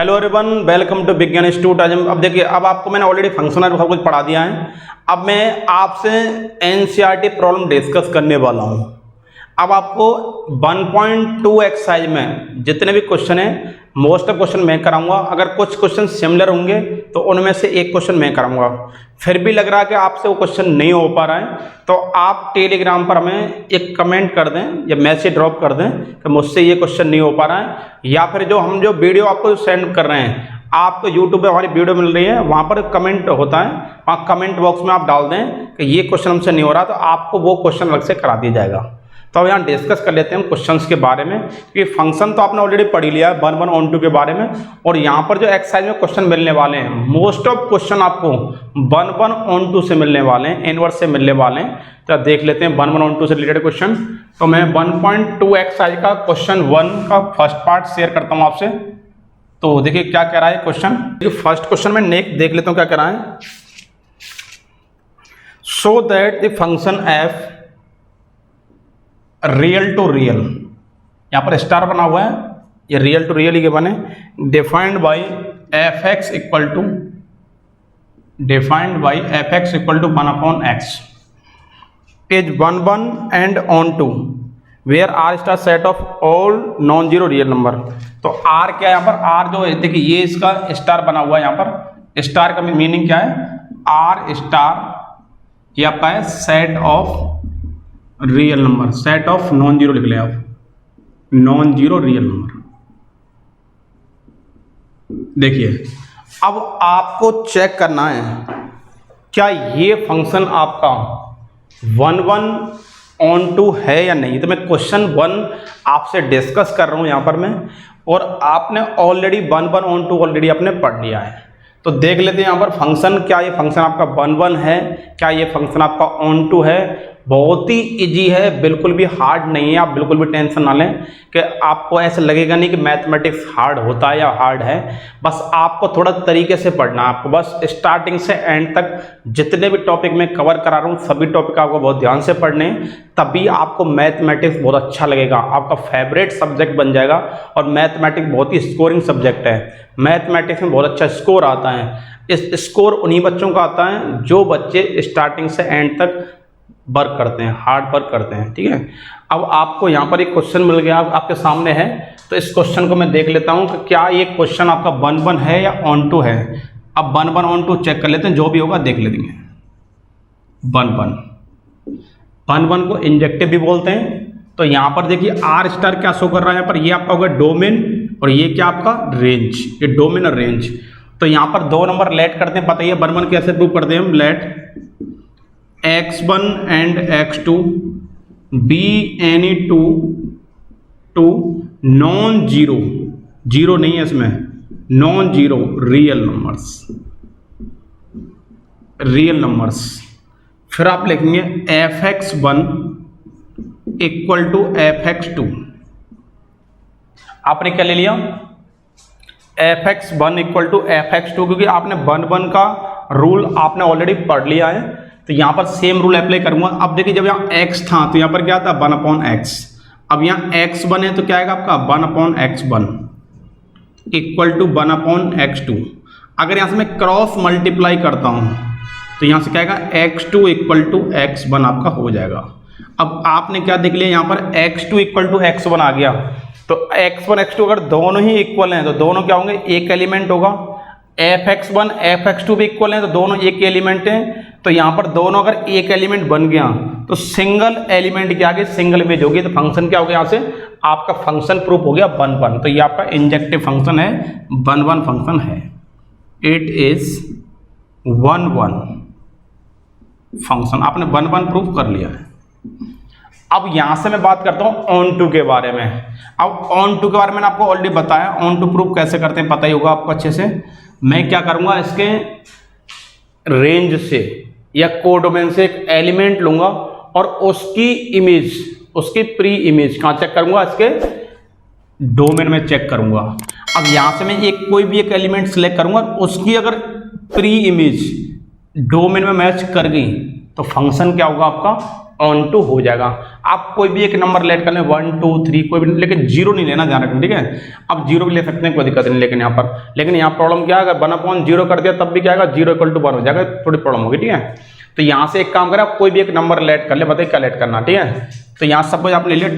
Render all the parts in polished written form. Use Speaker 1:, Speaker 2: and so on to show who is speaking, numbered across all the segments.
Speaker 1: Hello everyone, welcome to विज्ञान institute. अब देखिए, अब आपको मैंने ऑलरेडी फंक्शनल सब कुछ पढ़ा दिया है। अब मैं आपसे एनसीईआरटी प्रॉब्लम डिस्कस करने वाला हूँ। अब आपको 1.2 एक्सरसाइज में जितने भी क्वेश्चन हैं मोस्ट ऑफ क्वेश्चन मैं कराऊंगा। अगर कुछ क्वेश्चन सिमिलर होंगे तो उनमें से एक क्वेश्चन मैं कराऊंगा। फिर भी लग रहा है कि आपसे वो क्वेश्चन नहीं हो पा रहा है तो आप टेलीग्राम पर हमें एक कमेंट कर दें या मैसेज ड्रॉप कर दें कि मुझसे ये क्वेश्चन नहीं हो पा रहा है, या फिर जो वीडियो आपको सेंड कर रहे हैं, आपको यूट्यूब पे हमारी वीडियो मिल रही है, वहाँ पर कमेंट होता है, वहाँ कमेंट बॉक्स में आप डाल दें कि ये क्वेश्चन हमसे नहीं हो रहा, तो आपको वो क्वेश्चन अलग से करा दिया जाएगा। तो अब यहाँ डिस्कस कर लेते हैं क्वेश्चंस के बारे में, क्योंकि फंक्शन तो आपने ऑलरेडी पढ़ लिया है 1 on 2 के बारे में। और यहाँ पर जो एक्सरसाइज में क्वेश्चन मिलने वाले हैं, मोस्ट ऑफ क्वेश्चन आपको 1 on 2 से मिलने वाले हैं, इनवर्स से मिलने वाले हैं। तो देख लेते हैं 1 on 2 से रिलेटेड क्वेश्चन। तो मैं 1.2 एक्सरसाइज का क्वेश्चन 1 का फर्स्ट पार्ट शेयर करता हूँ आपसे। तो देखिए क्या कह रहा है क्वेश्चन। फर्स्ट क्वेश्चन में नेक्स्ट देख लेता हूँ क्या कह रहा है। So that the function f real to real, यहाँ पर स्टार बना हुआ है, ये रियल टू रियल ही के बने, defined by f x equal to 1 upon x is 1 and on 2 where R star set of all non zero real number. तो आर क्या है यहाँ पर, आर जो है देखिए ये इसका स्टार बना हुआ है, यहाँ पर स्टार का मीनिंग क्या है, आर स्टार ये आपका है set of real number, set of non zero लिख ले आप, नॉन जीरो रियल नंबर। देखिए अब आपको चेक करना है क्या ये फंक्शन आपका 1 on 2 है या नहीं। तो मैं क्वेश्चन 1 आपसे डिस्कस कर रहा हूं यहां पर मैं, और आपने ऑलरेडी 1 on 2 ऑलरेडी आपने पढ़ लिया है। तो देख लेते हैं यहां पर फंक्शन, क्या ये फंक्शन आपका 1 है, क्या ये फंक्शन आपका on 2 है। बहुत ही इजी है, बिल्कुल भी हार्ड नहीं है, आप बिल्कुल भी टेंशन ना लें कि आपको ऐसा लगेगा नहीं कि मैथमेटिक्स हार्ड होता है या हार्ड है। बस आपको थोड़ा तरीके से पढ़ना है, आपको बस स्टार्टिंग से एंड तक जितने भी टॉपिक मैं कवर करा रहा हूँ सभी टॉपिक आपको बहुत ध्यान से पढ़ने हैं, तभी आपको मैथमेटिक्स बहुत अच्छा लगेगा, आपका फेवरेट सब्जेक्ट बन जाएगा। और मैथमेटिक्स बहुत ही स्कोरिंग सब्जेक्ट है, मैथमेटिक्स में बहुत अच्छा स्कोर आता है। इस स्कोर उन्हीं बच्चों का आता है जो बच्चे स्टार्टिंग से एंड तक वर्क करते हैं, हार्ड वर्क करते हैं। ठीक है, अब आपको यहाँ पर एक क्वेश्चन मिल गया आपके सामने है, तो इस क्वेश्चन को मैं देख लेता हूँ कि क्या ये क्वेश्चन आपका 1 है या on 2 है। अब 1 on 2 चेक कर लेते हैं, जो भी होगा देख लेंगे। 1 को इंजेक्टिव भी बोलते हैं। तो यहाँ पर देखिए आर स्टार क्या शो कर रहा है, यहाँ पर ये आपका होगा डोमेन और ये क्या आपका रेंज, ये डोमेन और रेंज। तो यहाँ पर 2 नंबर लेट करते हैं, पता ही है 1 कैसे प्रूव करते हैं हम, let x1 and x2 be any two non zero, zero नहीं है इसमें, नॉन जीरो रियल नंबर्स। फिर आप लिखेंगे fx1 इक्वल टू fx2। आपने क्या ले लिया, fx1 इक्वल टू fx2, क्योंकि आपने 1 का रूल आपने ऑलरेडी पढ़ लिया है। तो यहाँ पर सेम रूल अप्लाई करूंगा। अब देखिए जब यहाँ x था तो यहाँ पर क्या था 1 upon x, अब यहाँ x1 है तो क्या आएगा आपका 1 upon x1 equal to 1 upon x2। अगर यहाँ से मैं क्रॉस मल्टीप्लाई करता हूँ तो यहाँ से क्या आएगा x2 इक्वल टू x1 आपका हो जाएगा। अब आपने क्या देख लिया, यहाँ पर x2 इक्वल टू x1 आ गया। तो x1 x2 अगर दोनों ही इक्वल हैं तो दोनों क्या होंगे, एक एलिमेंट होगा। fx1 fx2 भी इक्वल हैं तो दोनों एक एलिमेंट हैं। तो यहाँ पर दोनों अगर एक एलिमेंट बन गया तो सिंगल एलिमेंट के आगे सिंगल इमेज होगी, तो फंक्शन क्या हो गया, यहाँ से आपका फंक्शन प्रूफ हो गया 1। तो ये आपका इंजेक्टिव फंक्शन है, 1 फंक्शन है, इट इज 1 फंक्शन। आपने 1 प्रूफ कर लिया है। अब यहाँ से मैं बात करता हूँ on 2 के बारे में। अब on 2 के बारे में मैंने आपको ऑलरेडी बताया, on 2 प्रूफ कैसे करते हैं पता ही होगा आपको अच्छे से। मैं क्या करूँगा, इसके रेंज से या कोडोमेन से एक एलिमेंट लूंगा और उसकी इमेज, उसकी प्री इमेज कहाँ चेक करूंगा, इसके डोमेन में चेक करूंगा। अब यहां से मैं कोई भी एक एलिमेंट सिलेक्ट करूंगा, उसकी अगर प्री इमेज डोमेन में मैच कर गई तो फंक्शन क्या होगा आपका ऑन टू हो जाएगा। आप कोई भी एक नंबर लेट कर लें 1 2 3 कोई भी, लेकिन जीरो नहीं लेना, ध्यान रखना, ठीक है। आप जीरो भी ले सकते हैं, कोई दिक्कत नहीं, लेकिन यहाँ प्रॉब्लम क्या है, अगर 1/0 कर दिया तब भी क्या आएगा, 0 = 1 हो जाएगा, थोड़ी प्रॉब्लम होगी, ठीक है। तो यहाँ से एक काम करें, आप कोई भी एक नंबर लेट कर ले, बताइए क्या लेट करना, ठीक है। तो यहाँ सपोज आप ले लिया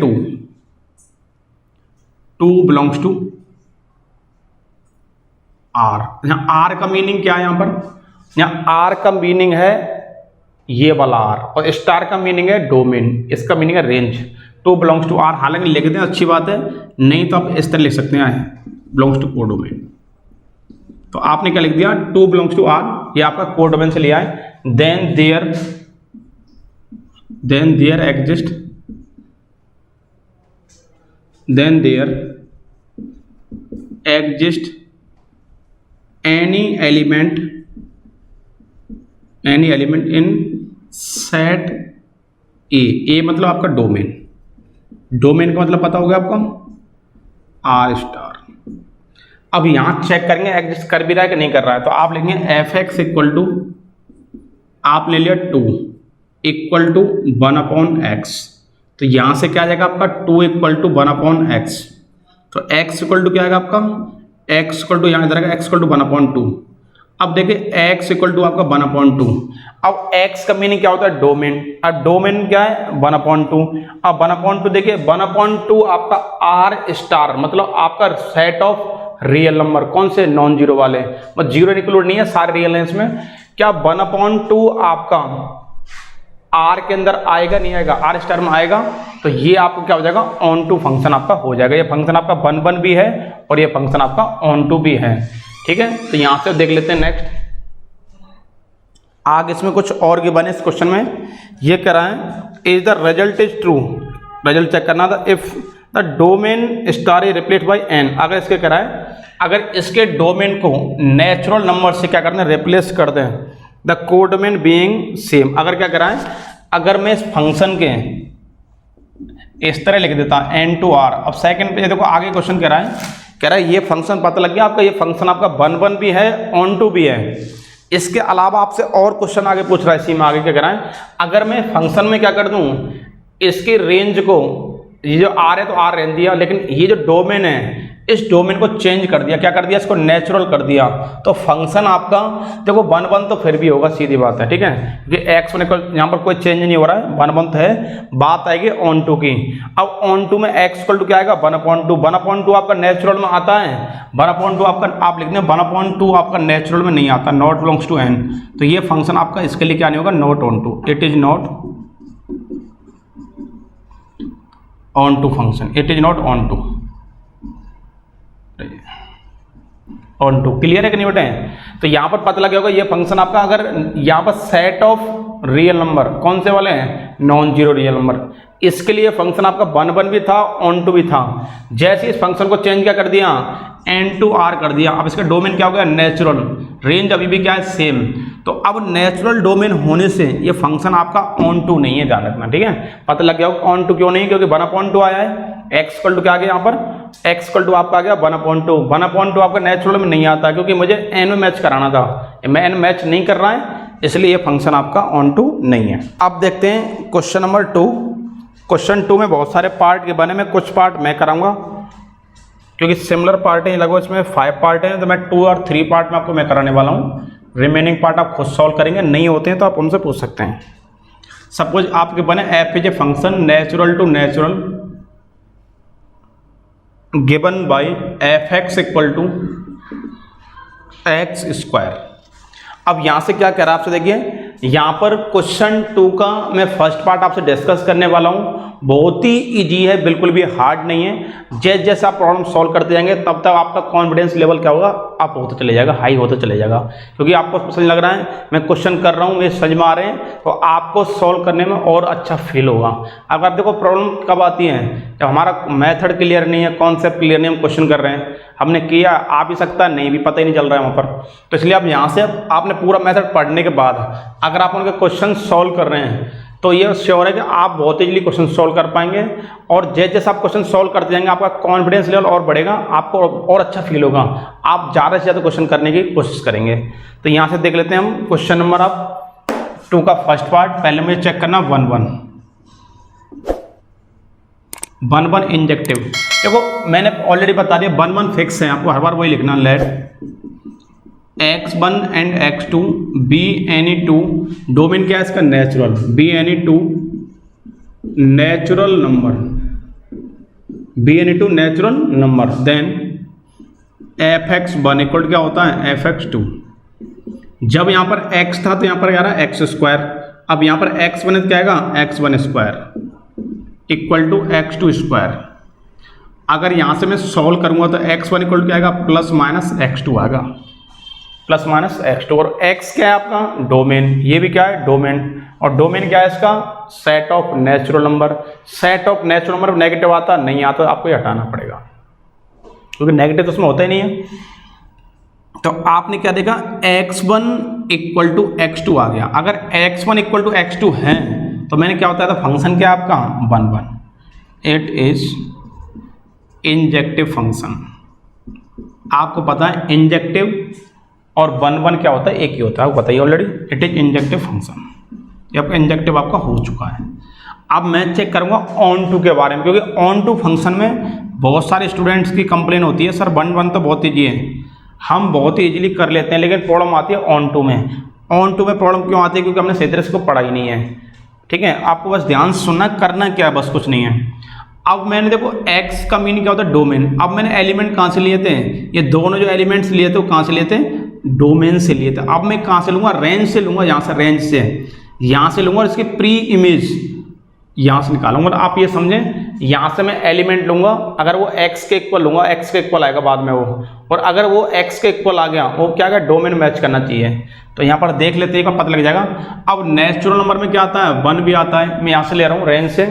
Speaker 1: 2 बिलोंग्स टू R। यहाँ R का मीनिंग क्या है, यहाँ पर यहाँ R का मीनिंग है ये वाला R, और स्टार का मीनिंग है डोमेन, इसका मीनिंग है रेंज। 2 बिलोंग्स टू R, हालांकि लिख दें अच्छी बात है, नहीं तो आप इस तरह लिख सकते हैं बिलोंग्स टू कोडोमेन। तो आपने क्या लिख दिया, 2 बिलोंग्स टू R, ये आपका कोडोमेन से लिया है। Then there exist any element in set A मतलब आपका डोमेन का मतलब पता होगा आपको, R*। अब यहां चेक करेंगे एग्जिस्ट कर भी रहा है कि नहीं कर रहा है, तो आप लिखेंगे fx इक्वल टू, आप ले लिया 2 = 1/x, तो यहां से क्या आ जाएगा आपका 2 = 1/x, तो x इक्वल टू क्या आएगा आपका, x इक्वल टू यहाँ इधर आएगा x इक्वल टू 1/2। अब देखिए x इक्वल टू आपका 1/2, अब x का मीनिंग क्या होता है, डोमेन, अब डोमेन क्या है 1/2, अब 1/2 देखिए 1/2 आपका R*, मतलब आपका सेट ऑफ रियल नंबर, कौन से, नॉन जीरो वाले, मतलब जीरो इंक्लूड नहीं है, सारे रियल हैं इसमें। क्या 1/2 आपका R के अंदर आएगा, नहीं आएगा, R* में आएगा, तो ये आपको क्या हो जाएगा, ऑन टू फंक्शन आपका हो जाएगा। ये फंक्शन आपका 1 भी है और ये फंक्शन आपका ऑन टू भी है, ठीक है। तो यहां से देख लेते हैं नेक्स्ट, आगे इसमें कुछ और के बने इस क्वेश्चन में। ये कह रहा है is the result is true, result check करना था, if the domain star is replaced by n, अगर इसके कह रहा है अगर इसके डोमेन को नेचुरल नंबर से क्या करना है, रिप्लेस कर दें, द कोडोमेन बीइंग सेम, अगर क्या कह रहा है, अगर मैं इस फंक्शन के इस तरह लिख देता n to r। अब सेकंड पे देखो आगे क्वेश्चन कह रहा है ये फंक्शन पता लग गया आपका, ये फंक्शन आपका 1 भी है, ऑन टू भी है। इसके अलावा आपसे और क्वेश्चन आगे पूछ रहा है, इसी में आगे क्या कह रहा है, अगर मैं फंक्शन में क्या कर दूं, इसकी रेंज को, ये जो r है तो r रहने दिया, लेकिन ये जो डोमेन है इस डोमेन को चेंज कर दिया, क्या कर दिया, इसको नेचुरल कर दिया, तो फंक्शन आपका देखो 1 तो फिर भी होगा, सीधी बात है, ठीक है, क्योंकि x यहाँ पर कोई चेंज नहीं हो रहा है, 1 तो है, बात आएगी ऑन टू की। अब ऑन टू में x इक्वल टू क्या आएगा, 1/2 आपका नेचुरल में आता है, 1/2 आपका आप लिखते हैं 1/2 आपका नेचुरल में नहीं आता, नॉट बिलोंग्स टू n, तो ये फंक्शन आपका इसके लिए क्या नहीं होगा, not onto, it is not onto function, it is not onto, onto, clear है कि नहीं बेटे। तो यहां पर पता लगा होगा ये फंक्शन आपका, अगर यहां पर सेट ऑफ रियल नंबर कौन से वाले हैं, नॉन जीरो रियल नंबर, इसके लिए फंक्शन आपका 1 भी था, ऑन टू भी था। जैसे इस फंक्शन को चेंज क्या कर दिया, n to r कर दिया, अब इसका डोमेन क्या हो गया, नेचुरल, रेंज अभी भी क्या है, सेम। तो अब नेचुरल डोमेन होने से ये फंक्शन आपका ऑन टू नहीं है, ध्यान रखना, ठीक है। पता लग गया ऑन टू क्यों नहीं, क्योंकि 1/2 आया है, x इक्वल टू क्या आ गया यहाँ पर, x इक्वल टू आपका आ गया 1/2, 1/2 आपका नेचुरल में नहीं आता, क्योंकि मुझे n में मैच कराना था, मैं n मैच नहीं कर रहा है, इसलिए ये फंक्शन आपका ऑन टू नहीं है। अब देखते हैं क्वेश्चन नंबर 2। क्वेश्चन 2 में बहुत सारे पार्ट के बने, में कुछ पार्ट मैं कराऊंगा, क्योंकि सिमिलर पार्ट हैं, लगभग इसमें 5 पार्ट हैं, तो मैं 2 और 3 पार्ट में आपको मैं कराने वाला हूँ, रिमेनिंग पार्ट आप खुद सॉल्व करेंगे, नहीं होते हैं तो आप उनसे पूछ सकते हैं। सपोज आपके बने f is a function natural to natural given by fx equal to x²। अब यहां से क्या कह रहा है आपसे, देखिए यहां पर क्वेश्चन 2 का मैं फर्स्ट पार्ट आपसे डिस्कस करने वाला हूं, बहुत ही इजी है, बिल्कुल भी हार्ड नहीं है। जैसे जैसे आप प्रॉब्लम सॉल्व करते जाएंगे तब तक आपका कॉन्फिडेंस लेवल क्या होगा, आप होते चले जाएगा, हाई होते चले जाएगा, क्योंकि आपको समझ लग रहा है मैं क्वेश्चन कर रहा हूँ, ये समझ में आ रहे हैं, तो आपको सॉल्व करने में और अच्छा फील होगा। अब आप देखो प्रॉब्लम कब आती है, जब हमारा मेथड क्लियर नहीं है, कॉन्सेप्ट क्लियर नहीं, हम क्वेश्चन कर रहे हैं, हमने किया आ भी सकता नहीं भी, पता ही नहीं चल रहा है वहाँ पर, तो इसलिए आप यहाँ से आपने पूरा मेथड पढ़ने के बाद अगर आप उनके क्वेश्चन सॉल्व कर रहे हैं तो ये श्योर है कि आप बहुत इजीली क्वेश्चन सॉल्व कर पाएंगे, और जैसे जैसे आप क्वेश्चन सॉल्व करते जाएंगे आपका कॉन्फिडेंस लेवल और बढ़ेगा, आपको और अच्छा फील होगा, आप ज़्यादा से ज़्यादा क्वेश्चन करने की कोशिश करेंगे। तो यहाँ से देख लेते हैं हम क्वेश्चन नंबर आप 2 का फर्स्ट पार्ट। पहले मुझे चेक करना 1 1, वन वन इंजेक्टिव। देखो मैंने ऑलरेडी बता दिया वन वन फिक्स है, आपको हर बार वही लिखना, let x1 and x2 be any two, domain क्या है इसका natural, be any two natural number, be any two natural number, then fx1 equal क्या होता है fx2। जब यहाँ पर x था तो यहाँ पर क्या रहा एक्स स्क्वायर, अब यहाँ पर x1 है तो क्या आएगा x1 square equal to x2 square. अगर यहाँ से मैं सॉल्व करूँगा तो x1 इक्वल टू क्या आएगा प्लस माइनस x2 आएगा, प्लस माइनस x2। और x क्या है आपका डोमेन, ये भी क्या है डोमेन, और डोमेन क्या है इसका set of natural number. Set of natural number negative आता नहीं आता तो आपको ये हटाना पड़ेगा क्योंकि नेगेटिव तो उसमें होता ही नहीं है। तो आपने क्या देखा x1 इक्वल टू x2 आ गया। अगर x1 इक्वल टू x2 है तो मैंने क्या बताया था फंक्शन क्या आपका one one, it is injective function. आपको पता है इंजेक्टिव और वन वन क्या होता है एक ही होता है, आपको बताइए already, it is injective function. ये आपका इंजेक्टिव आपका हो चुका है। अब मैं चेक करूंगा ऑन टू के बारे में, क्योंकि ऑन टू फंक्शन में बहुत सारे स्टूडेंट्स की कंप्लेन होती है सर वन वन तो बहुत ईजी है, हम बहुत ही ईजिली कर लेते हैं, लेकिन प्रॉब्लम आती है ऑन टू में। ऑन टू में प्रॉब्लम क्यों आती है, क्योंकि हमने सही तरह से इसको पढ़ा ही नहीं है। ठीक है, आपको बस ध्यान सुनना, करना क्या है बस कुछ नहीं है। अब मैंने देखो x का मीनिंग क्या होता है डोमेन। अब मैंने एलिमेंट कहाँ से लिए थे, ये दोनों जो एलिमेंट्स लिए थे वो कहाँ से लिए थे डोमेन से लिए थे। अब मैं कहाँ से लूँगा रेंज से लूँगा, यहाँ से रेंज से यहाँ से लूँगा और इसकी प्री इमेज यहाँ से निकालूंगा। आप ये समझें यहाँ से मैं एलिमेंट लूँगा, अगर वो x के इक्वल लूँगा x के इक्वल आएगा बाद में वो, और अगर वो x के इक्वल आ गया वो क्या आएगा डोमेन मैच करना चाहिए। तो यहाँ पर देख लेते हैं पता लग जाएगा। अब नेचुरल नंबर में क्या आता है वन भी आता है, मैं यहाँ से ले रहा हूँ रेंज से।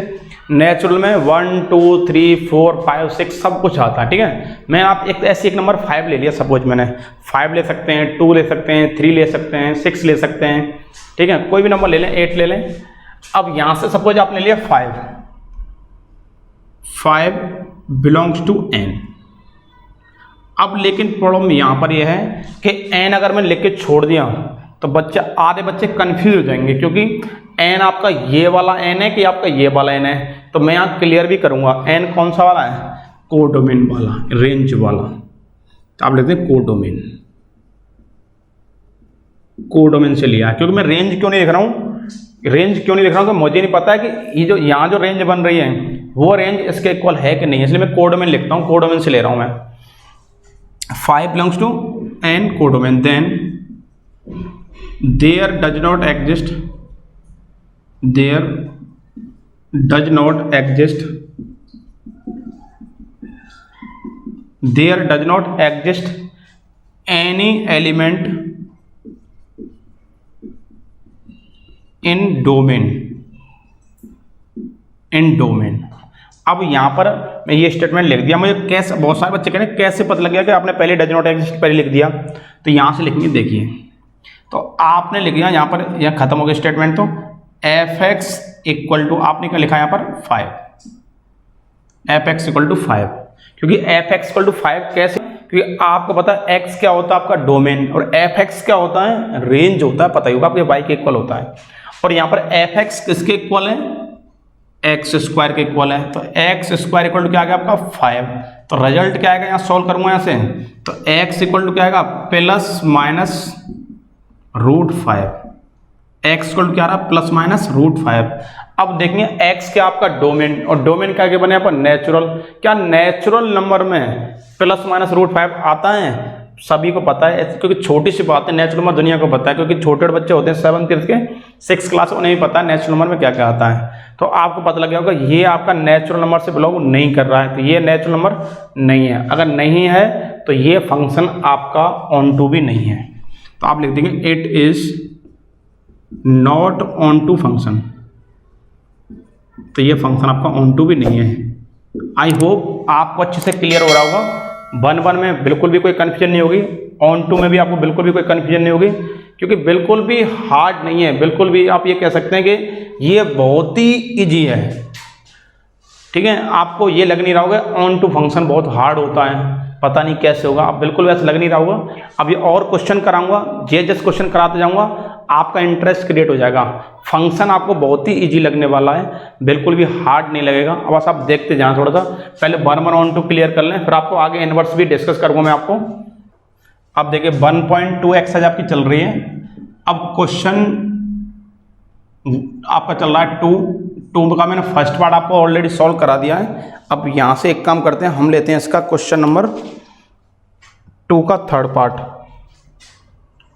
Speaker 1: नेचुरल में 1 2 3 4 5 6 सब कुछ आता है। ठीक है, मैं आप एक ऐसे एक नंबर 5 ले लिया, सपोज मैंने 5 ले सकते हैं, 2 ले सकते हैं, 3 ले सकते हैं, 6 ले सकते हैं। ठीक है, कोई भी नंबर ले लें, 8 ले लें। अब यहां से सपोज आपने लिया 5 बिलोंग्स टू n। अब लेकिन प्रॉब्लम यहां पर यह है कि n अगर मैं लिख के छोड़ दिया तो आधे बच्चे कंफ्यूज हो जाएंगे, क्योंकि n आपका ये वाला n है कि आपका ये वाला n है। तो मैं यहां क्लियर भी करूंगा n कौन सा वाला है कोडोमेन वाला, रेंज वाला। तो आप लिखते हैं कोडोमेन, कोडोमेन से लिया है। क्योंकि मैं रेंज क्यों नहीं लिख रहा हूं, रेंज क्यों नहीं लिख रहा हूँ कि मुझे नहीं पता है कि ये जो यहाँ जो रेंज बन रही है वो रेंज इसके इक्वल है कि नहीं, इसलिए मैं कोडोमेन लिखता हूँ, कोडोमेन से ले रहा हूँ मैं। 5 belongs to n codomain, then there does not exist, there does not exist, there does not exist any element in domain, in domain. अब यहां पर मैं ये स्टेटमेंट लिख दिया। मुझे कैसे, बहुत सारे बच्चे कह रहे हैं कैसे पता लग गया कि आपने पहले डज नॉट एग्जिस्ट पहले लिख दिया। तो यहां से लिखेंगे, देखिए तो आपने लिख दिया यहां पर, यह खत्म हो गया स्टेटमेंट। तो fx इक्वल टू आपने क्या लिखा यहां पर 5, fx इक्वल टू 5, क्योंकि fx इक्वल टू 5 कैसे, क्योंकि आपको पता है x क्या होता है आपका डोमेन और fx क्या होता है रेंज होता है, पता ही होगा आपके y के इक्वल होता है। और यहाँ पर fx किसके इक्वल है एक्स स्क्वायर के इक्वल है। तो एक्स स्क्वायर इक्वल टू क्या आ गया आपका 5। तो रिजल्ट क्या आएगा, यहाँ सॉल्व करूंगा यहाँ से, तो x इक्वल टू क्या आएगा plus minus root 5। X equal to क्या आ रहा प्लस माइनस रूट 5। अब देखेंगे x क्या आपका डोमेन, और डोमेन क्या के बने यहाँ पर नेचुरल। क्या नेचुरल नंबर में प्लस माइनस रूट 5 आता है, सभी को पता है, क्योंकि छोटी सी बात है। नेचुरल नंबर दुनिया को पता है, क्योंकि छोटे बच्चे होते हैं 7th के 6th क्लास, उन्हें भी पता है नेचुरल नंबर में क्या क्या आता है। तो आपको पता लग गया होगा ये आपका नेचुरल नंबर से बिलोंग नहीं कर रहा है, तो ये नेचुरल नंबर नहीं है। अगर नहीं है तो ये फंक्शन आपका ऑन टू भी नहीं है। तो आप लिख देंगे it is not onto function. तो ये फंक्शन आपका ऑन टू भी नहीं है। आई होप आपको अच्छे से क्लियर हो रहा होगा। 1 में बिल्कुल भी कोई कन्फ्यूजन नहीं होगी, ऑन टू में भी आपको बिल्कुल भी कोई कन्फ्यूजन नहीं होगी, क्योंकि बिल्कुल भी हार्ड नहीं है। बिल्कुल भी आप ये कह सकते हैं कि ये बहुत ही इजी है। ठीक है, आपको ये लग नहीं रहा होगा ऑन टू फंक्शन बहुत हार्ड होता है, पता नहीं कैसे होगा, अब बिल्कुल वैसे लग नहीं रहा होगा। अब ये और क्वेश्चन कराऊंगा, जस्ट क्वेश्चन कराते जाऊंगा, आपका इंटरेस्ट क्रिएट हो जाएगा। फंक्शन आपको बहुत ही इजी लगने वाला है, बिल्कुल भी हार्ड नहीं लगेगा। अब बस आप देखते जाएं, थोड़ा सा पहले 1 1 on 2 क्लियर कर लें, फिर आपको आगे इनवर्स भी डिस्कस करूंगा मैं आपको। अब देखिए 1.2 एक्सरसाइज आपकी चल रही है। अब क्वेश्चन आपका चल रहा है 2 का मैंने फर्स्ट पार्ट आपको ऑलरेडी सॉल्व करा दिया है। अब यहाँ से एक काम करते हैं, हम लेते हैं इसका क्वेश्चन नंबर 2 का थर्ड पार्ट।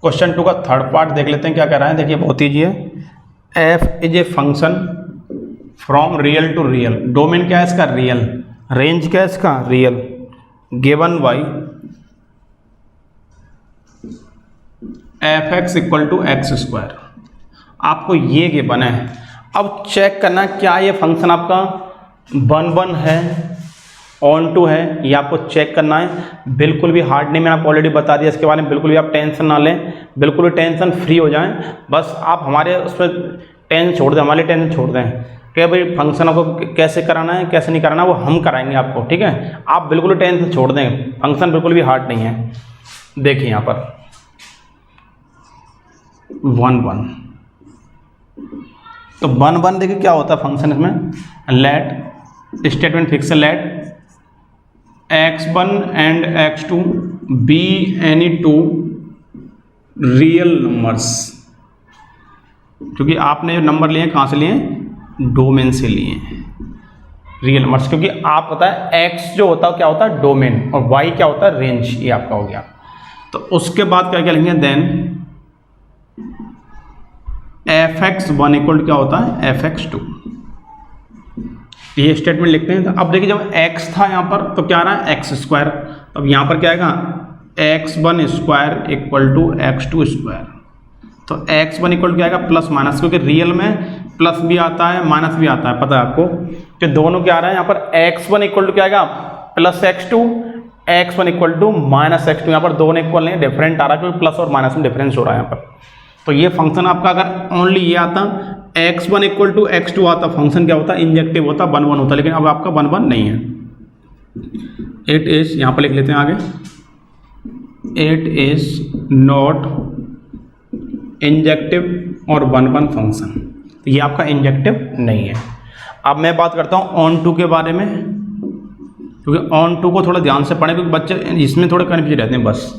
Speaker 1: क्वेश्चन 2 का थर्ड पार्ट देख लेते हैं क्या कह रहा है। देखिए बहुत ईजी है। F is a function from real to real, domain क्या है इसका रियल, रेंज क्या है इसका real, given by f x equal to x square. आपको ये गिवन है। अब चेक करना क्या ये फंक्शन आपका 1 1 है, ऑन टू है, ये आपको चेक करना है। बिल्कुल भी हार्ड नहीं, मैंने आपको ऑलरेडी बता दिया इसके बारे में। बिल्कुल भी आप टेंशन ना लें, बिल्कुल भी टेंशन फ्री हो जाएं। बस आप हमारे उस पर टेंशन छोड़ दें, हमारी टेंशन छोड़ दें कि भाई फंक्शन आपको कैसे कराना है कैसे नहीं कराना, वो हम कराएंगे आपको, ठीक है। आप बिल्कुल टेंशन छोड़ दें, फंक्शन बिल्कुल भी हार्ड नहीं है। देखिए यहाँ पर 1 1, तो 1 1 देखिए क्या होता है फंक्शन इसमें, let statement fix, let x1 and x2 be any 2 real numbers. क्योंकि आपने जो नंबर लिए कहाँ से लिए, डोमेन से लिए रियल नंबर्स। क्योंकि आप पता है x जो होता है क्या होता है डोमेन, और y क्या होता है रेंज, ये आपका हो गया। तो उसके बाद क्या क्या लेंगे, देन fx1 इक्वल क्या होता है fx2, ये स्टेटमेंट लिखते हैं। तो अब देखिए जब x था यहाँ पर तो क्या रहा है एक्स स्क्वायर, अब यहाँ पर क्या आएगा x1 square equal to x2 square. तो x1 इक्वल क्या आएगा प्लस माइनस, क्योंकि रियल में प्लस भी आता है माइनस भी आता है, पता है आपको कि दोनों क्या आ रहा है। यहाँ पर x1 इक्वल टू क्या आएगा plus x2, x1 equal to minus x2। यहाँ पर दोनों इक्वल नहीं, डिफरेंट आ रहा है क्योंकि प्लस और माइनस में डिफरेंस हो रहा है यहाँ पर। तो ये फंक्शन आपका अगर ओनली ये आता x1 इक्वल टू x2 आता, फंक्शन क्या होता इंजेक्टिव होता 1 1 होता, लेकिन अब आपका 1 1 नहीं है। इट इज, यहाँ पर लिख लेते हैं आगे, इट इज नॉट इंजेक्टिव और 1 1 फंक्शन, तो ये आपका इंजेक्टिव नहीं है। अब मैं बात करता हूँ ऑन टू के बारे में, क्योंकि ऑन टू को थोड़ा ध्यान से पढ़ें क्योंकि बच्चे इसमें थोड़े कन्फ्यूज रहते हैं बस।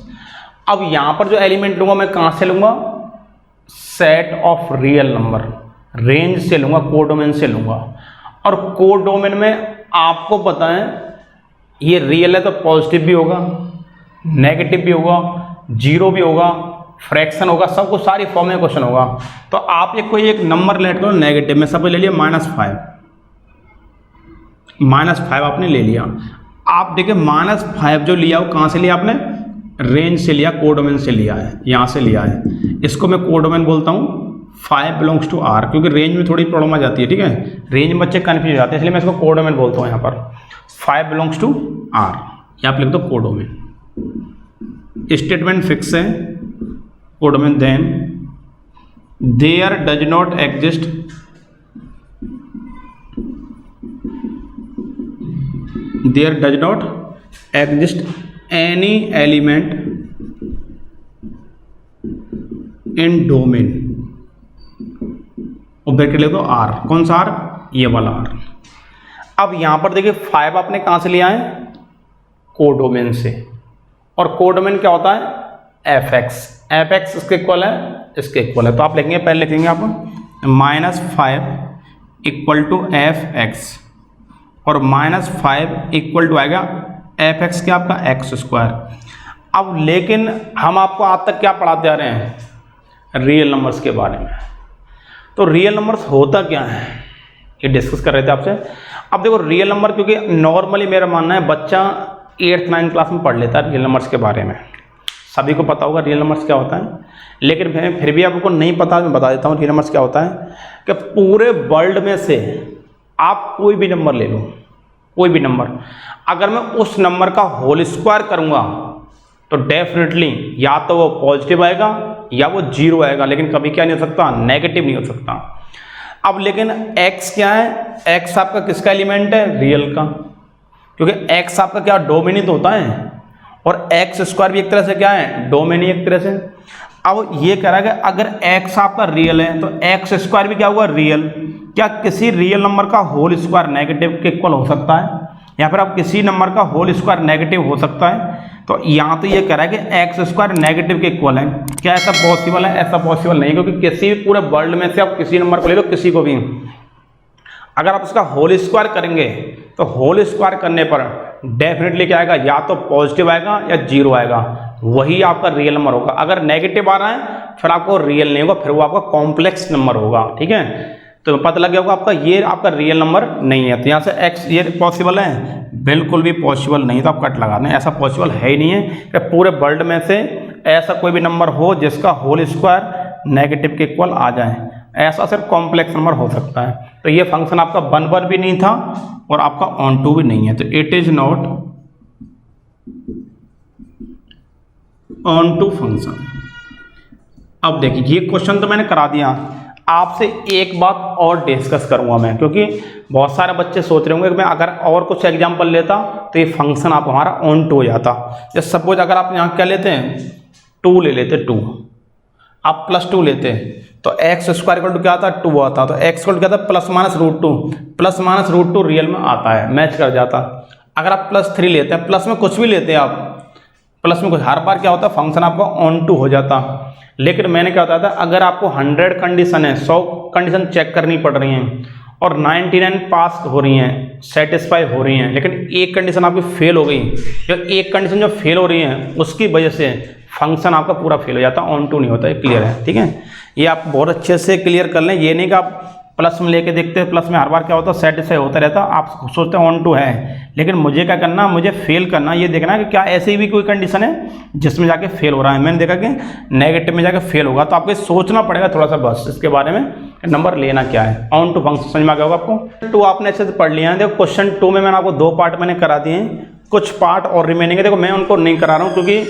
Speaker 1: अब यहाँ पर जो एलिमेंट लूँगा मैं कहाँ से लूँगा, set of real number, range से लूँगा, कोडोमेन से लूँगा। और कोडोमेन में आपको पता है ये रियल है तो पॉजिटिव भी होगा, नेगेटिव भी होगा, जीरो भी होगा, फ्रैक्शन होगा, सब कुछ सारी फॉर्म में क्वेश्चन होगा। तो आप एक कोई एक नंबर लेट करो नेगेटिव में, सब ले लिया -5, -5 आपने ले लिया। आप देखिए -5 जो लिया वो कहाँ से लिया आपने, रेंज से लिया, कोडोमेन से लिया है, यहाँ से लिया है। इसको मैं कोडोमेन बोलता हूँ। 5 बिलोंग्स टू R, क्योंकि रेंज में थोड़ी प्रॉब्लम आ जाती है, ठीक है, रेंज में बच्चे कन्फ्यूज हो जाते हैं, इसलिए मैं इसको कोडोमेन बोलता हूँ। यहाँ पर 5 बिलोंग्स टू R, यहाँ पर लिख दो कोडोमेन। स्टेटमेंट फिक्स है codomain, then there does not exist there does not exist any element in domain, और ब्रैकेट ले दो R, कौन सा R, ये वाला R। अब यहां पर देखिए 5 आपने कहां से लिया है, कोडोमेन से, और कोडोमेन क्या होता है fx, fx इसके इक्वल है, इसके इक्वल है। तो आप लिखेंगे, पहले लिखेंगे आप -5 इक्वल टू fx, और -5 इक्वल टू आएगा fx क्या आपका एक्स स्क्वायर। अब लेकिन हम आपको आज तक क्या पढ़ाते आ रहे हैं, रियल नंबर्स के बारे में। तो रियल नंबर्स होता क्या है ये डिस्कस कर रहे थे आपसे। अब देखो रियल नंबर, क्योंकि नॉर्मली मेरा मानना है बच्चा 8th 9th क्लास में पढ़ लेता है रियल नंबर्स के बारे में, सभी को पता होगा रियल नंबर्स क्या होता है। लेकिन फिर भी आपको नहीं पता, मैं बता देता हूँ रियल नंबर्स क्या होता है। कि पूरे वर्ल्ड में से आप कोई भी नंबर ले लो, कोई भी नंबर, अगर मैं उस नंबर का होल स्क्वायर करूँगा तो डेफिनेटली या तो वो पॉजिटिव आएगा या वो जीरो आएगा, लेकिन कभी क्या नहीं हो सकता, नेगेटिव नहीं हो सकता। अब लेकिन x क्या है, x आपका किसका एलिमेंट है, रियल का, क्योंकि x आपका क्या डोमेन ही तो होता है, और एक्स स्क्वायर भी एक तरह से क्या है, डोमेन ही एक तरह से। अब ये कह रहा है कि अगर x आपका रियल है तो एक्स स्क्वायर भी क्या होगा, रियल। क्या किसी रियल नंबर का होल स्क्वायर नेगेटिव के इक्वल हो सकता है, या फिर आप किसी नंबर का होल स्क्वायर नेगेटिव हो सकता है? तो यहाँ तो ये कह रहा है कि एक्स स्क्वायर नेगेटिव के इक्वल है। क्या ऐसा पॉसिबल है? ऐसा पॉसिबल नहीं, क्योंकि किसी भी पूरे वर्ल्ड में से आप किसी नंबर को ले लो, किसी को भी, अगर आप उसका होल स्क्वायर करेंगे तो होल स्क्वायर करने पर डेफिनेटली क्या आएगा, या तो पॉजिटिव आएगा या जीरो आएगा, वही आपका रियल नंबर होगा। अगर नेगेटिव आ रहा है फिर आपको रियल नहीं होगा, फिर वो आपका कॉम्प्लेक्स नंबर होगा। ठीक है, तो पता लग गया होगा आपका ये आपका रियल नंबर नहीं है। तो यहाँ से एक्स ये पॉसिबल है? बिल्कुल भी पॉसिबल नहीं। तो आप कट लगा दें, ऐसा पॉसिबल है ही नहीं है कि पूरे वर्ल्ड में से ऐसा कोई भी नंबर हो जिसका होल स्क्वायर नेगेटिव के इक्वल आ जाए। ऐसा सिर्फ कॉम्प्लेक्स नंबर हो सकता है। तो ये फंक्शन आपका 1 भी नहीं था और आपका ऑन टू भी नहीं है, तो it is not onto function. अब देखिए ये क्वेश्चन तो मैंने करा दिया, आपसे एक बात और डिस्कस करूंगा मैं, क्योंकि बहुत सारे बच्चे सोच रहे होंगे कि मैं अगर और कुछ एग्जांपल लेता तो ये फंक्शन आप हमारा ऑन टू हो जाता। जैसे सपोज अगर आप यहाँ क्या लेते हैं, 2 ले लेते, 2, आप +2 लेते तो एक्स स्क्वायर इक्वल टू क्या आता है, 2 आता। तो एक्स इक्वल टू क्या आता है, +-√2 रियल में आता है, मैच कर जाता। अगर आप +3 लेते हैं, प्लस में कुछ भी लेते हैं आप, प्लस में कुछ, हर बार क्या होता है फंक्शन आपका ऑन टू हो जाता। लेकिन मैंने क्या होता था, अगर आपको 100 कंडीशन है, 100 कंडीशन चेक करनी पड़ रही हैं और 99 पास हो रही हैं, सेटिस्फाई हो रही हैं, लेकिन एक कंडीशन आपकी फेल हो गई, जो एक कंडीशन जो फेल हो रही है उसकी वजह से फंक्शन आपका पूरा फेल हो जाता, ऑन टू नहीं होता है। क्लियर है? ठीक है, ये आप बहुत अच्छे से क्लियर कर लें। ये नहीं कि आप प्लस में लेके देखते हैं, प्लस में हर बार क्या होता है सेटिस्फाई होता रहता, आप सोचते हैं ऑन टू है, लेकिन मुझे क्या करना, मुझे फेल करना, ये देखना कि क्या ऐसी भी कोई कंडीशन है जिसमें जाके फेल हो रहा है। मैंने देखा कि नेगेटिव में जाके फेल होगा, तो आपको सोचना पड़ेगा थोड़ा सा बस इसके बारे में, नंबर लेना क्या है। ऑन टू फंक्शन समझ में आ गया होगा आपको। 2 आपने अच्छे से पढ़ लिया है। देखो क्वेश्चन 2 में मैंने आपको 2 पार्ट मैंने करा दिए हैं, कुछ पार्ट और रिमेनिंग है। देखो मैं उनको नहीं करा रहा हूँ क्योंकि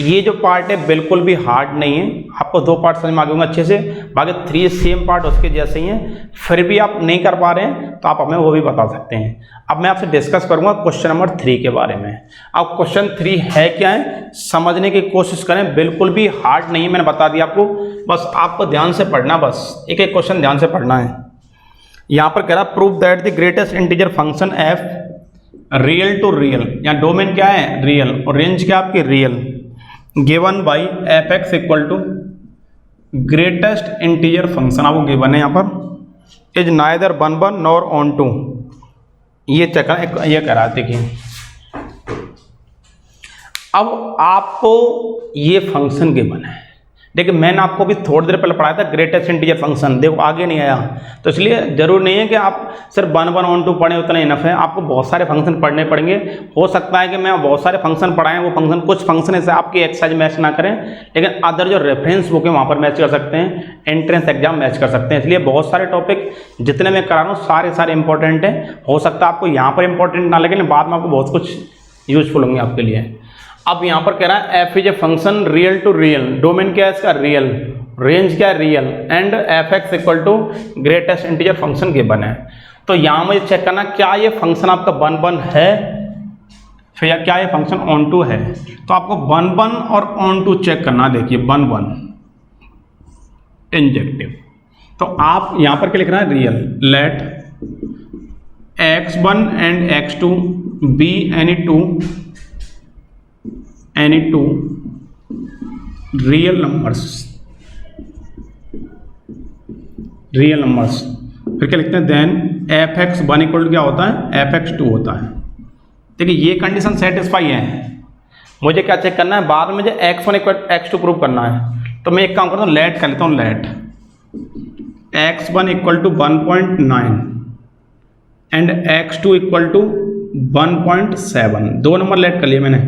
Speaker 1: ये जो पार्ट है बिल्कुल भी हार्ड नहीं है, आपको 2 पार्ट समझ में आ गए होंगे अच्छे से। बाकी 3 सेम पार्ट उसके जैसे ही हैं, फिर भी आप नहीं कर पा रहे हैं तो आप हमें वो भी बता सकते हैं। अब मैं आपसे डिस्कस करूंगा क्वेश्चन नंबर 3 के बारे में। अब क्वेश्चन 3 है क्या है, समझने की कोशिश करें, बिल्कुल भी हार्ड नहीं है, मैंने बता दिया आपको, बस आपको ध्यान से पढ़ना, बस एक एक क्वेश्चन ध्यान से पढ़ना है। यहाँ पर कह रहा prove that the greatest integer function f real to real, या डोमेन क्या है, रियल, और रेंज क्या आपकी real, given by f x equal to greatest integer function आपको गिवन है यहाँ पर, is neither 1 nor onto. ये चेक ये करा, देखिए अब आपको ये फंक्शन गिवन है। देखिए मैंने आपको भी थोड़ी देर पहले पढ़ाया था ग्रेटेस्ट इंटीजर फंक्शन, देखो आगे नहीं आया, तो इसलिए जरूर नहीं है कि आप सिर्फ 1 ऑन टू पढ़ें उतना इनफ है, आपको बहुत सारे फंक्शन पढ़ने पड़ेंगे। हो सकता है कि मैं बहुत सारे फंक्शन पढ़ाएं, वो फंक्शन कुछ फंक्शन ऐसे आपकी एक्सरसाइज मैच ना करें, लेकिन अदर जो रेफरेंस बुक है वहाँ पर मैच कर सकते हैं, एंट्रेंस एग्जाम मैच कर सकते हैं। इसलिए बहुत सारे टॉपिक जितने मैं करा रहा हूँ सारे इंपॉर्टेंट हैं। हो सकता है आपको यहाँ पर इंपॉर्टेंट ना लगे, लेकिन बाद में आपको बहुत कुछ यूजफुल होंगे आपके लिए। अब यहाँ पर कह रहा है f is a function real to real, domain क्या है इसका, रियल, रेंज क्या है, real, and f x equal to greatest integer function given है। तो यहाँ मुझे चेक करना क्या ये फंक्शन आपका 1 है, फिर क्या ये फंक्शन ऑन टू है। तो आपको 1 और ऑन टू चेक करना। देखिए 1 इंजेक्टिव, तो आप यहाँ पर क्या लिख रहा है, real, let x1 and x2 be any two real numbers, फिर क्या लिखते हैं, देन fx1 इक्वल टू क्या होता है, fx2 होता है। देखिए ये कंडीशन सेटिस्फाई है, मुझे क्या चेक करना है, बाद में मुझे x1 इक्वल x2 प्रूव करना है। तो मैं एक काम करता हूँ, लेट कर लेता हूँ, let x1 equal to 1.9 and x2 equal to 1.7, 2 number let कर लिए मैंने,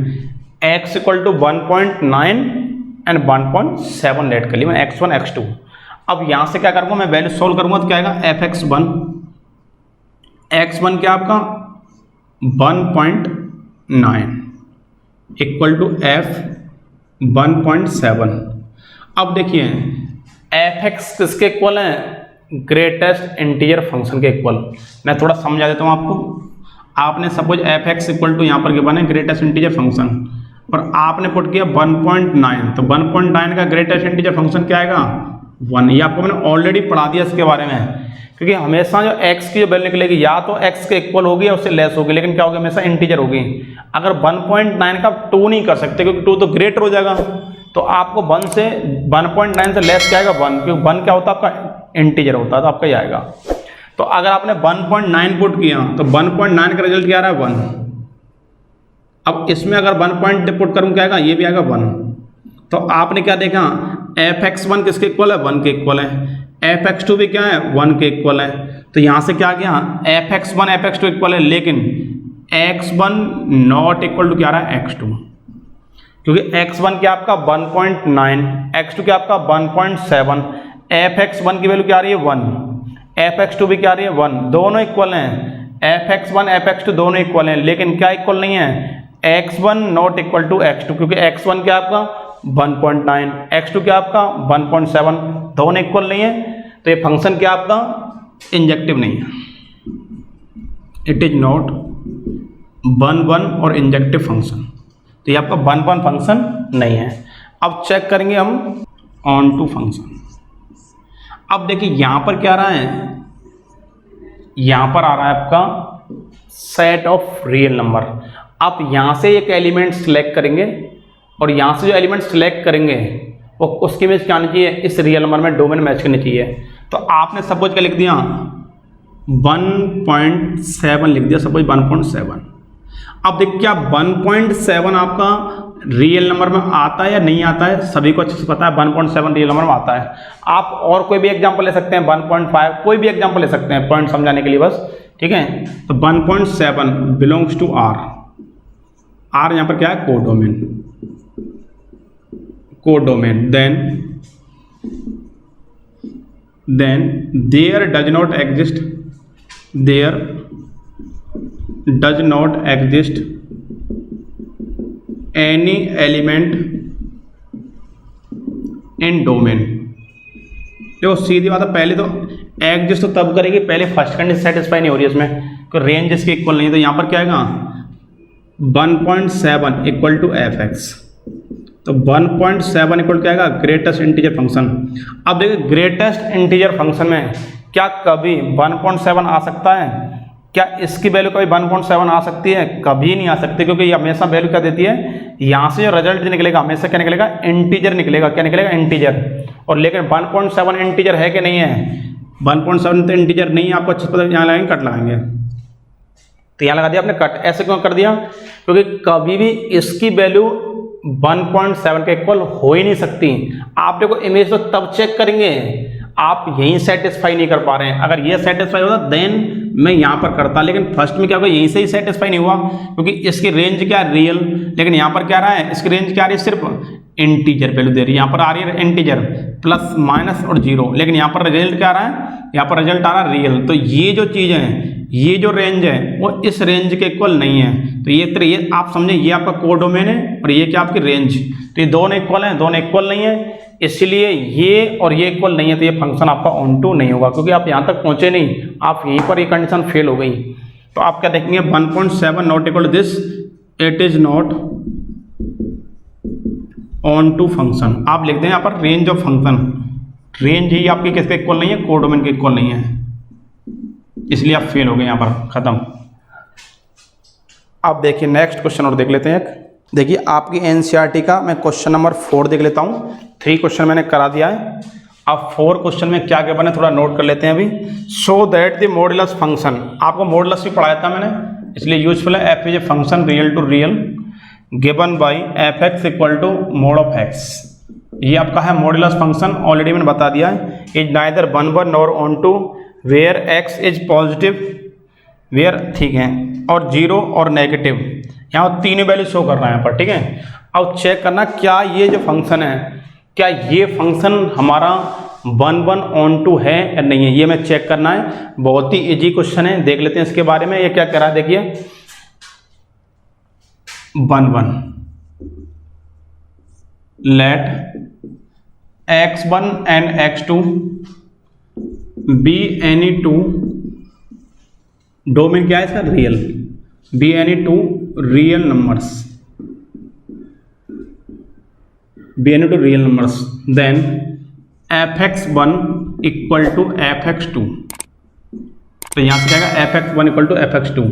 Speaker 1: x equal to 1.9 and 1.7 let कर लिया मैंने, x1 x2। अब यहाँ से क्या करूँगा, मैं वैल्यू सोल्व करूँगा तो क्या आएगा, fx1, x1 क्या आपका 1.9 इक्वल टू f 1.7। अब देखिए fx किसके इक्वल है, ग्रेटेस्ट इंटीजर फंक्शन के इक्वल। मैं थोड़ा समझा देता हूँ आपको। आपने सपोज fx इक्वल टू यहाँ पर गिवन है ग्रेटेस्ट इंटीजर फंक्शन, और आपने पुट किया 1.9, तो 1.9 का ग्रेटेस्ट इंटीजर फंक्शन क्या आएगा 1। ये आपको मैंने ऑलरेडी पढ़ा दिया इसके बारे में, क्योंकि हमेशा जो x की जो वैल्यू निकलेगी या तो x के इक्वल होगी या उससे लेस होगी, लेकिन क्या होगी हमेशा इंटीजर होगी। अगर 1.9 का 2 नहीं कर सकते क्योंकि 2 तो ग्रेटर हो जाएगा, तो आपको 1 से 1.9 से लेस क्या आएगा 1, क्योंकि 1 क्या होता है आपका इंटीजर होता है, तो आपका ये आएगा। तो अगर आपने 1.9 पुट किया तो 1.9 का रिजल्ट क्या आ रहा है 1। अब इसमें अगर 1 पॉइंट पुट करूँ क्या आएगा, ये भी आएगा 1। तो आपने क्या देखा, fx1 किसके इक्वल है 1 के इक्वल है, fx2 भी क्या है 1 के इक्वल है। तो यहाँ से क्या गया fx1 fx2 इक्वल है, लेकिन x1 नॉट इक्वल टू क्या रहा है x2, क्योंकि x1 क्या आपका 1.9, x2 क्या आपका 1.7, fx1 की वैल्यू क्या आ रही है 1, fx2 भी क्या आ रही है 1, दोनों इक्वल हैं, fx1 fx2 दोनों इक्वल हैं, लेकिन क्या इक्वल नहीं है x1 not equal to x2, क्योंकि x1 क्या आपका 1.9, x2 क्या आपका 1.7, दोनों इक्वल नहीं है, तो ये फंक्शन क्या आपका इंजेक्टिव नहीं है, इट इज नॉट 1 और इंजेक्टिव फंक्शन, तो ये आपका 1 फंक्शन नहीं है। अब चेक करेंगे हम ऑन टू फंक्शन। अब देखिए यहाँ पर क्या आ रहा है, यहाँ पर आ रहा है आपका सेट ऑफ रियल नंबर। आप यहाँ से एक एलिमेंट सेलेक्ट करेंगे और यहाँ से जो एलिमेंट सेलेक्ट करेंगे वो उसकी इमेज क्या आनी चाहिए, इस रियल नंबर में डोमेन मैच करनी चाहिए। तो आपने सपोज क्या लिख दिया 1.7 लिख दिया, सपोज 1.7। अब देखिए क्या 1.7 आपका रियल नंबर में आता है या नहीं आता है, सभी को अच्छे से पता है 1.7 रियल नंबर में आता है। आप और कोई भी एग्जांपल ले सकते हैं, 1.5 कोई भी एग्जांपल ले सकते हैं पॉइंट समझाने के लिए बस, ठीक है। तो 1.7 बिलोंग्स टू आर, आर यहाँ पर क्या है codomain, then there does not exist any element in domain. देखो सीधी बात है, पहले तो एग्जिस्ट तो तब करेगी, पहले फर्स्ट कंडीशन सेटिस्फाई नहीं हो रही है इसमें, तो रेंज इसके इक्वल नहीं है, तो यहाँ पर क्या आएगा 1.7 इक्वल टू fx। तो 1.7 इक्वल क्या आएगा ग्रेटेस्ट इंटीजर फंक्शन। अब देखिए ग्रेटेस्ट इंटीजर फंक्शन में क्या कभी 1.7 आ सकता है, क्या इसकी वैल्यू कभी 1.7 आ सकती है, कभी नहीं आ सकती, क्योंकि ये हमेशा वैल्यू क्या देती है, यहाँ से जो रिजल्ट निकलेगा हमेशा क्या निकलेगा इंटीजर निकलेगा, क्या निकलेगा इंटीजर। और लेकिन 1.7 इंटीजर है कि नहीं है, 1.7 तो इंटीजर नहीं है, आपको अच्छे से पता, यहाँ लगाएंगे कट लगाएंगे, तो यहाँ लगा दिया आपने कट। ऐसे क्यों कर दिया, क्योंकि कभी भी इसकी वैल्यू 1.7 के इक्वल हो ही नहीं सकती। आप देखो इमेज तो तब चेक करेंगे, आप यहीं सेटिस्फाई नहीं कर पा रहे हैं, अगर ये सेटिस्फाई होता देन मैं यहाँ पर करता, लेकिन फर्स्ट में क्या होगा यहीं से ही सेटिस्फाई नहीं हुआ, क्योंकि इसकी रेंज क्या है रियल, लेकिन यहाँ पर क्या रहा है इसकी रेंज क्या आ रही है सिर्फ इंटीजर वैल्यू दे रही है, यहाँ पर आ रही है इंटीजर प्लस माइनस और जीरो, लेकिन यहाँ पर रिजल्ट क्या आ रहा है, यहाँ पर रिजल्ट आ रहा है रियल। तो ये जो चीज़ है, ये जो रेंज है वो इस रेंज के इक्वल नहीं है, तो ये आप समझे ये आपका कोडोमेन है और ये क्या आपकी रेंज, तो ये दोनों इक्वल हैं, दोनों इक्वल नहीं है, इसलिए ये और ये इक्वल नहीं है, तो ये फंक्शन आपका ऑन टू नहीं होगा, क्योंकि आप यहाँ तक पहुँचे नहीं, आप यहीं पर ये कंडीशन फेल हो गई। तो आप क्या देखेंगे 1.7 not equal to this, it is not onto function. आप लिखते हैं यहाँ पर रेंज ऑफ फंक्शन, रेंज ही आपकी किसके इक्वल नहीं है, कोडोमेन के इक्वल नहीं है, इसलिए आप फेल हो गए यहाँ पर, खत्म। अब देखिए नेक्स्ट क्वेश्चन और देख लेते हैं एक। देखिए आपकी एनसीईआरटी का मैं क्वेश्चन नंबर 4 देख लेता हूँ, 3 क्वेश्चन मैंने करा दिया है। अब 4 क्वेश्चन में क्या क्या बने थोड़ा नोट कर लेते हैं अभी। So that the modulus function, आपको मॉडुलस भी पढ़ाया था मैंने, इसलिए यूजफुल है। F is a function real to real given by f x equal to mod of x, ये आपका है मॉडुलस फंक्शन, ऑलरेडी मैंने बता दिया है। Is neither 1 nor onto where x is positive where, ठीक है, और 0 और नेगेटिव, यहाँ तीनों वैल्यू शो कर रहा है यहाँ पर, ठीक है। अब चेक करना क्या ये जो फंक्शन है, क्या ये फंक्शन हमारा 1 ऑन टू है या नहीं है, ये मैं चेक करना है। बहुत ही इजी क्वेश्चन है, देख लेते हैं इसके बारे में। ये क्या कह रहा है देखिए 1 let x1 and x2 be any two, domain क्या है इसका real, be any two real numbers be any two real numbers, then fx1 equal to fx2। तो यहाँ से क्या आएगा fx1 इक्वल टू fx2।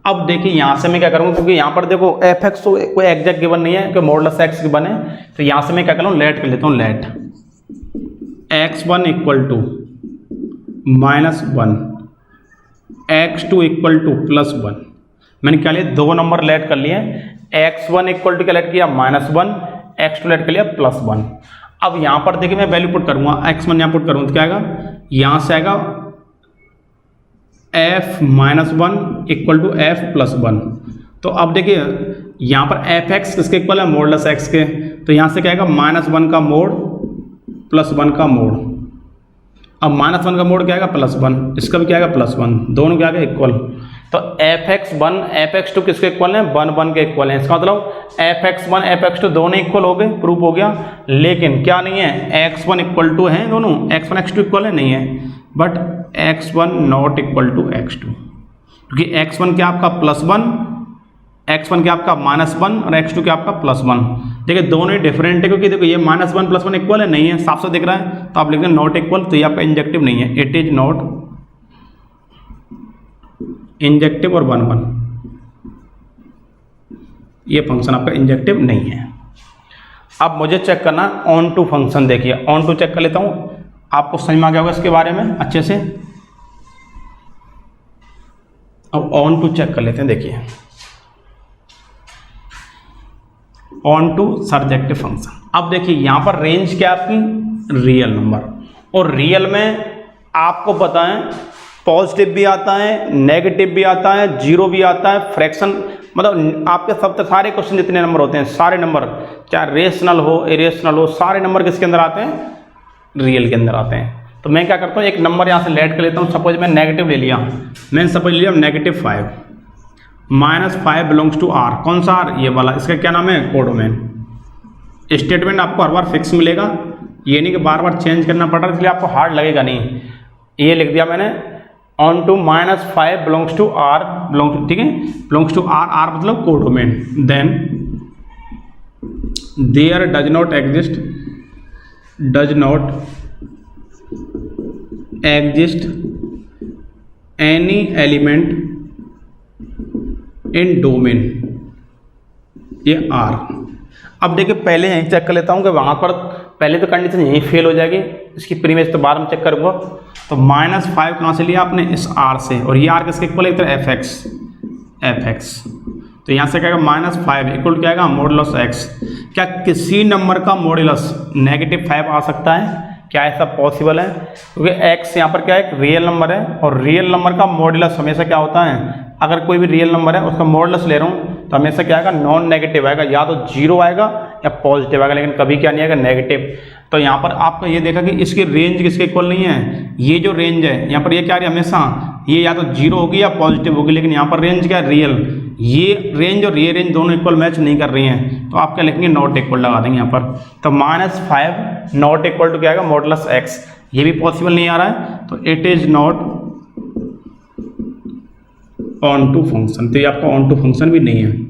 Speaker 1: अब देखिए यहाँ से मैं क्या करूँगा, क्योंकि यहाँ पर देखो fx तो कोई एग्जैक्ट गिवन नहीं है कि मॉडुलस x गिवन है, तो यहाँ से मैं क्या कर लूँ, लेट कर लेता हूँ, let x1 equal to -1 x2 equal to +1। मैंने क्या लिया, दो नंबर लेट कर लिए, x1 इक्वल टू क्या लेट किया -1, x2 लेट कर लिया +1। अब यहाँ पर देखिए मैं वैल्यू पुट करूँगा, x1 यहाँ पुट करूँगा तो क्या आएगा, यहाँ से आएगा f-1 इक्वल टू f+1। तो अब देखिए यहाँ पर fx किसके इक्वल है, मॉडुलस x के, तो यहाँ से क्या आएगा -1 का मोड +1 का मोड। अब -1 का मोड क्या आएगा +1, इसका भी क्या आएगा +1, दोनों क्या आएगा इक्वल। तो fx1 fx2 किसके इक्वल है, 1 1 के इक्वल है। इसका मतलब fx1 fx2 दोनों इक्वल हो गए, प्रूफ हो गया। लेकिन क्या नहीं है, x1 इक्वल टू है दोनों, x1 x2 इक्वल है नहीं है, but x1 not equal to x2, क्योंकि x1 क्या आपका +1, x1 क्या आपका -1 और x2 क्या आपका +1। देखिए दोनों ही डिफरेंट है, क्योंकि देखो ये -1 +1 इक्वल है नहीं है, साफ साफ दिख रहा है, तो आप लिख दें नॉट इक्वल, तो ये आपका इंजेक्टिव नहीं है, इट इज नॉट इंजेक्टिव और 1 1, ये फंक्शन आपका इंजेक्टिव नहीं है। अब मुझे चेक करना ऑन टू फंक्शन, देखिए ऑन टू चेक कर लेता हूँ, आपको समझ में आ गया होगा इसके बारे में अच्छे से। अब ऑन टू चेक कर लेते हैं, देखिए ऑन टू सर्जेक्टिव फंक्शन। अब देखिए यहाँ पर रेंज क्या आपकी, रियल नंबर, और रियल में आपको पता है पॉजिटिव भी आता है, नेगेटिव भी आता है, जीरो भी आता है, फ्रैक्शन, मतलब आपके सब तक सारे क्वेश्चन जितने नंबर होते हैं, सारे नंबर चाहे रेशनल हो इरेशनल हो, सारे नंबर किसके अंदर आते हैं, रियल के अंदर आते हैं। तो मैं क्या करता हूँ, एक नंबर यहाँ से लेट कर लेता हूँ, सपोज मैं नेगेटिव ले लिया, मैंने सपोज लिया -5, -5 बिलोंग्स टू r, कौन सा r, ये वाला, इसका क्या नाम है, कोडोमेन। स्टेटमेंट आपको हर बार फिक्स मिलेगा, ये नहीं कि बार बार चेंज करना पड़ रहा है, इसलिए आपको हार्ड लगेगा नहीं। ये लिख दिया मैंने, onto -5 belongs to r, belongs to, ठीक है, बिलोंग्स टू r, r मतलब codomain, then there does not exist any element in domain, ये r। अब देखिए पहले यहीं चेक कर लेता हूँ कि वहाँ पर पहले तो कंडीशन यहीं फेल हो जाएगी, इसकी प्रीमियस तो बाद में चेक करूँगा। तो -5 कहाँ से लिया आपने, इस r से, और ये r किसके इक्वल है, इधर fx। तो यहाँ से क्या आएगा, -5 इक्वल क्या आएगा, मॉडुलस x। क्या किसी नंबर का मॉडुलस -5 आ सकता है, क्या ऐसा पॉसिबल है, क्योंकि x यहाँ पर क्या है, एक रियल नंबर है, और रियल नंबर का मॉडुलस हमेशा क्या होता है, अगर कोई भी रियल नंबर है उसका मॉडुलस ले रहा हूँ तो हमेशा क्या आएगा, नॉन नेगेटिव आएगा, या तो जीरो आएगा या पॉजिटिव आएगा, लेकिन कभी क्या नहीं आएगा, नेगेटिव। तो यहाँ पर आपका ये देखा कि इसकी रेंज किसके इक्वल नहीं है, ये जो रेंज है यहाँ पर ये क्या है, हमेशा ये या तो जीरो होगी या पॉजिटिव होगी, लेकिन यहाँ पर रेंज क्या है, रियल। ये रेंज और ये रेंज दोनों इक्वल मैच नहीं कर रही हैं, तो आप क्या लिखेंगे, नॉट इक्वल लगा देंगे यहाँ पर। तो -5 नॉट इक्वल टू क्या आएगा, मॉडुलस x, ये भी पॉसिबल नहीं आ रहा है, तो it is not onto function, तो ये आपका ऑन टू फंक्शन भी नहीं है।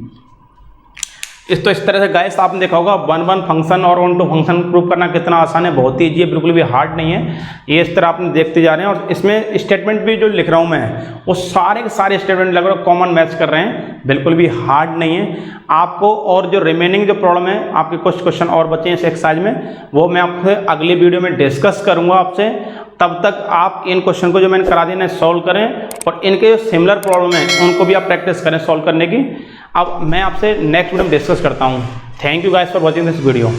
Speaker 1: इस तरह से गाइस आपने देखा होगा 1 1 फंक्शन और ऑन टू फंक्शन प्रूव करना कितना आसान है, बहुत ही ईजी है, बिल्कुल भी हार्ड नहीं है। ये इस तरह आपने देखते जा रहे हैं, और इसमें स्टेटमेंट भी जो लिख रहा हूँ मैं, वो सारे के सारे स्टेटमेंट लगभग कॉमन मैच कर रहे हैं, बिल्कुल भी हार्ड नहीं है आपको। और जो रिमेनिंग जो प्रॉब्लम है, आपके कुछ क्वेश्चन और बचे हैं इस एक्सरसाइज में, वो मैं आपसे अगली वीडियो में डिस्कस करूँगा आपसे। तब तक आप इन क्वेश्चन को जो मैंने करा दिया सॉल्व करें, और इनके जो सिमिलर प्रॉब्लम है उनको भी आप प्रैक्टिस करें सॉल्व करने की। अब मैं आपसे नेक्स्ट वीडियो में डिस्कस करता हूँ। Thank you guys for watching this video.